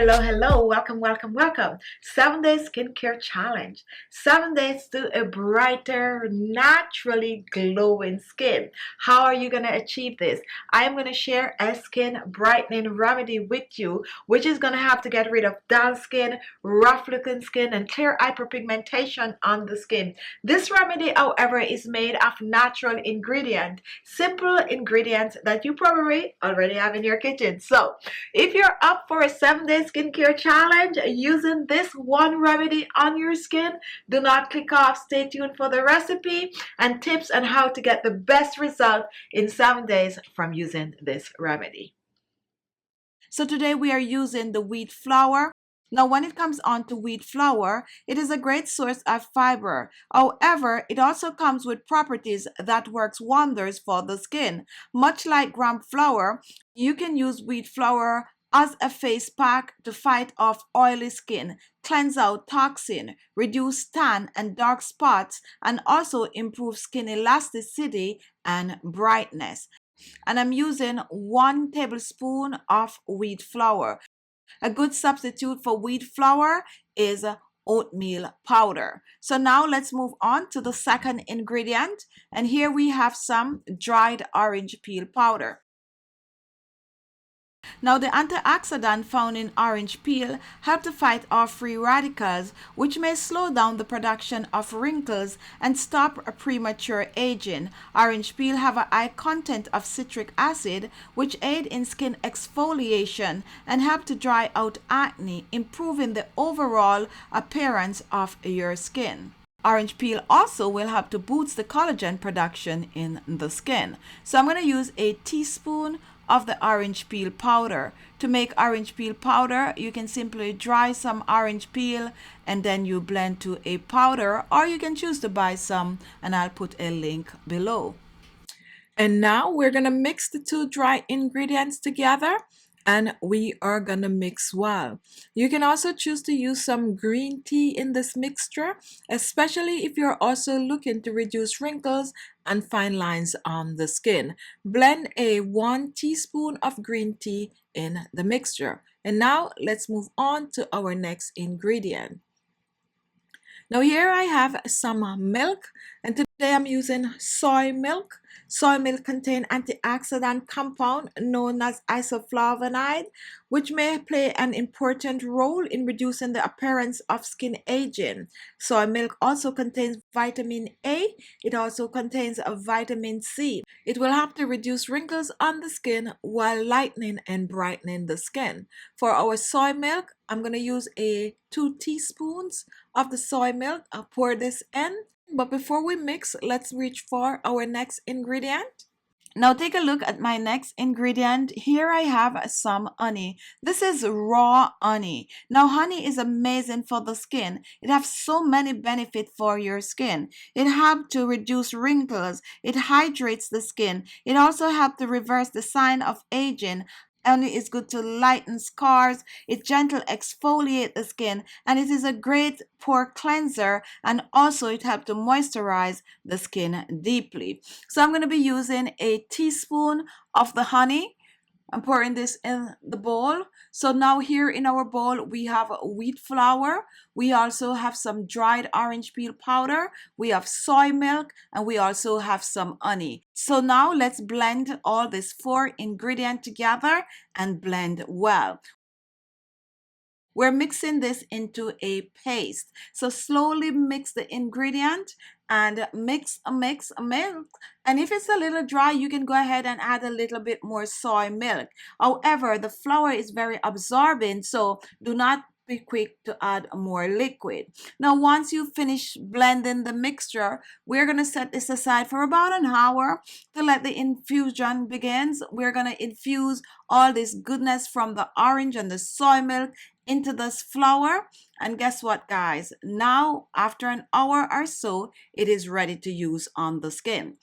hello. Welcome. 7 day skincare challenge. 7 days to a brighter, naturally glowing skin. How are you going to achieve this? I am going to share a skin brightening remedy with you, which is going to have to get rid of dull skin, rough looking skin, and clear hyperpigmentation on the skin. This remedy, however, is made of natural ingredients, simple ingredients that you probably already have in your kitchen. So, if you're up for a 7 day skincare challenge using this one remedy on your skin, do not click off. Stay tuned for the recipe and tips on how to get the best result in 7 days from using this remedy. So today we are using the wheat flour. Now, when it comes on to wheat flour, it is a great source of fiber. However, it also comes with properties that works wonders for the skin. Much like gram flour, you can use wheat flour as a face pack to fight off oily skin, cleanse out toxin, reduce tan and dark spots, and also improve skin elasticity and brightness. And I'm using 1 tablespoon of wheat flour. A good substitute for wheat flour is oatmeal powder. So now let's move on to the second ingredient, and here we have some dried orange peel powder. Now, the antioxidant found in orange peel help to fight off free radicals, which may slow down the production of wrinkles and stop a premature aging. Orange peel have a high content of citric acid, which aid in skin exfoliation and help to dry out acne, improving the overall appearance of your skin. Orange peel also will help to boost the collagen production in the skin. So I'm going to use a teaspoon of the orange peel powder. To make orange peel powder, you can simply dry some orange peel and then you blend to a powder, or you can choose to buy some, and I'll put a link below. And now we're going to mix the two dry ingredients together, and we are going to mix well. You can also choose to use some green tea in this mixture, especially if you're also looking to reduce wrinkles and fine lines on the skin. Blend a 1 teaspoon of green tea in the mixture. And now let's move on to our next ingredient. Now here I have some milk, and today I'm using soy milk. Soy milk contains antioxidant compound known as isoflavonoid, which may play an important role in reducing the appearance of skin aging. Soy milk also contains vitamin A. It also contains a vitamin C. It will help to reduce wrinkles on the skin while lightening and brightening the skin. For our soy milk, I'm going to use 2 teaspoons of the soy milk. I'll pour this in. But before we mix, let's reach for our next ingredient. Now take a look at my next ingredient. Here I have some honey. This is raw honey. Now honey is amazing for the skin. It has so many benefits for your skin. It helps to reduce wrinkles. It hydrates the skin. It also helps to reverse the sign of aging. Honey is good to lighten scars. It gentle exfoliate the skin, and it is a great pore cleanser, and also it helps to moisturize the skin deeply. So I'm going to be using a teaspoon of the honey. I'm pouring this in the bowl. So now here in our bowl, we have wheat flour. We also have some dried orange peel powder. We have soy milk, and we also have some honey. So now let's blend all these 4 ingredients together and blend well. We're mixing this into a paste. So slowly mix the ingredient and mix. And if it's a little dry, you can go ahead and add a little bit more soy milk. However, the flour is very absorbent, so do not be quick to add more liquid. Now, once you finish blending the mixture, we're going to set this aside for about an hour to let the infusion begins. We're going to infuse all this goodness from the orange and the soy milk into this flour. And guess what, guys? Now, after an hour or so, it is ready to use on the skin.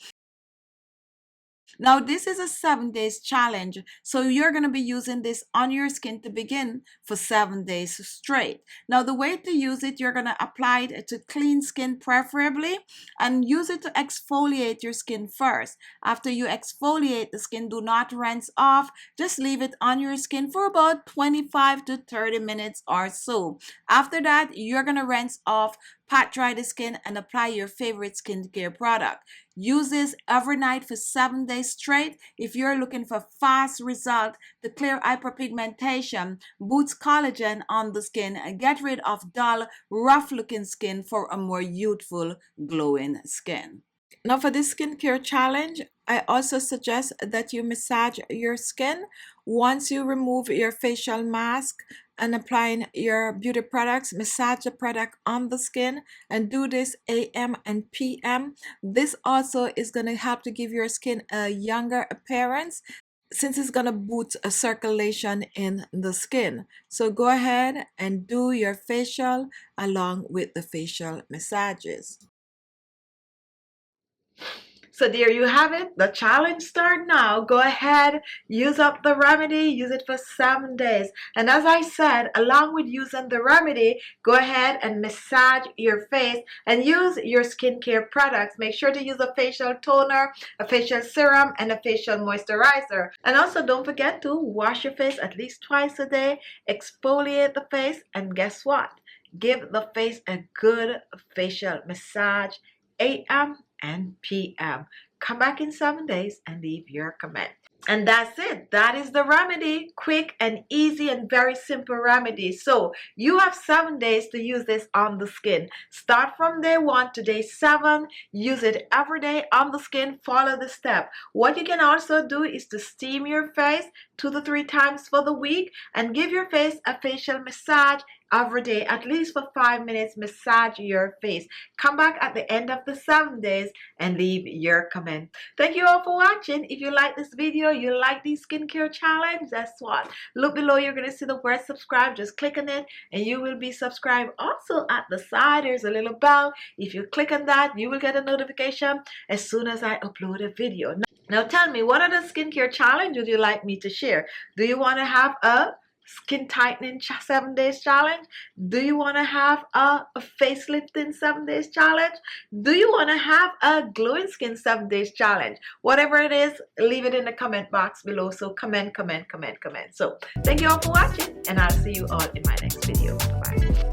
Now, this is a 7 days challenge, so you're going to be using this on your skin to begin for 7 days straight. Now, the way to use it, you're going to apply it to clean skin preferably, and use it to exfoliate your skin first. After you exfoliate the skin, do not rinse off. Just leave it on your skin for about 25 to 30 minutes or so. After that, you're going to rinse off, pat dry the skin, and apply your favorite skincare product. Use this every night for 7 days straight. If you're looking for fast result to clear hyperpigmentation, boost collagen on the skin, and get rid of dull, rough looking skin for a more youthful, glowing skin. Now for this skincare challenge, I also suggest that you massage your skin once you remove your facial mask and applying your beauty products. Massage the product on the skin and do this AM and PM. This also is going to help to give your skin a younger appearance, since it's going to boost a circulation in the skin. So go ahead and do your facial along with the facial massages. So there you have it. The challenge start now. Go ahead, use up the remedy, use it for 7 days. And as I said, along with using the remedy, go ahead and massage your face and use your skincare products. Make sure to use a facial toner, a facial serum, and a facial moisturizer. And also don't forget to wash your face at least twice a day, exfoliate the face, and guess what? Give the face a good facial massage, AM and PM. Come back in 7 days and leave your comment. And that's it. That is the remedy. Quick and easy and very simple remedy. So you have 7 days to use this on the skin. Start from day 1 to day 7. Use it every day on the skin. Follow the step. What you can also do is to steam your face 2 to 3 times for the week and give your face a facial massage every day, at least for 5 minutes. Massage your face. Come back at the end of the 7 days and leave your comment. Thank you all for watching. If you like this video, you like these skincare challenge, that's what. Look below, you're going to see the word subscribe. Just click on it and you will be subscribed. Also at the side, there's a little bell. If you click on that, you will get a notification as soon as I upload a video. Now tell me, what other skincare challenge would you like me to share? Do you want to have a skin tightening 7 days challenge? Do you want to have a facelifting 7 days challenge? Do you want to have a glowing skin 7 days challenge? Whatever it is, leave it in the comment box below. So comment. So thank you all for watching, and I'll see you all in my next video. Bye.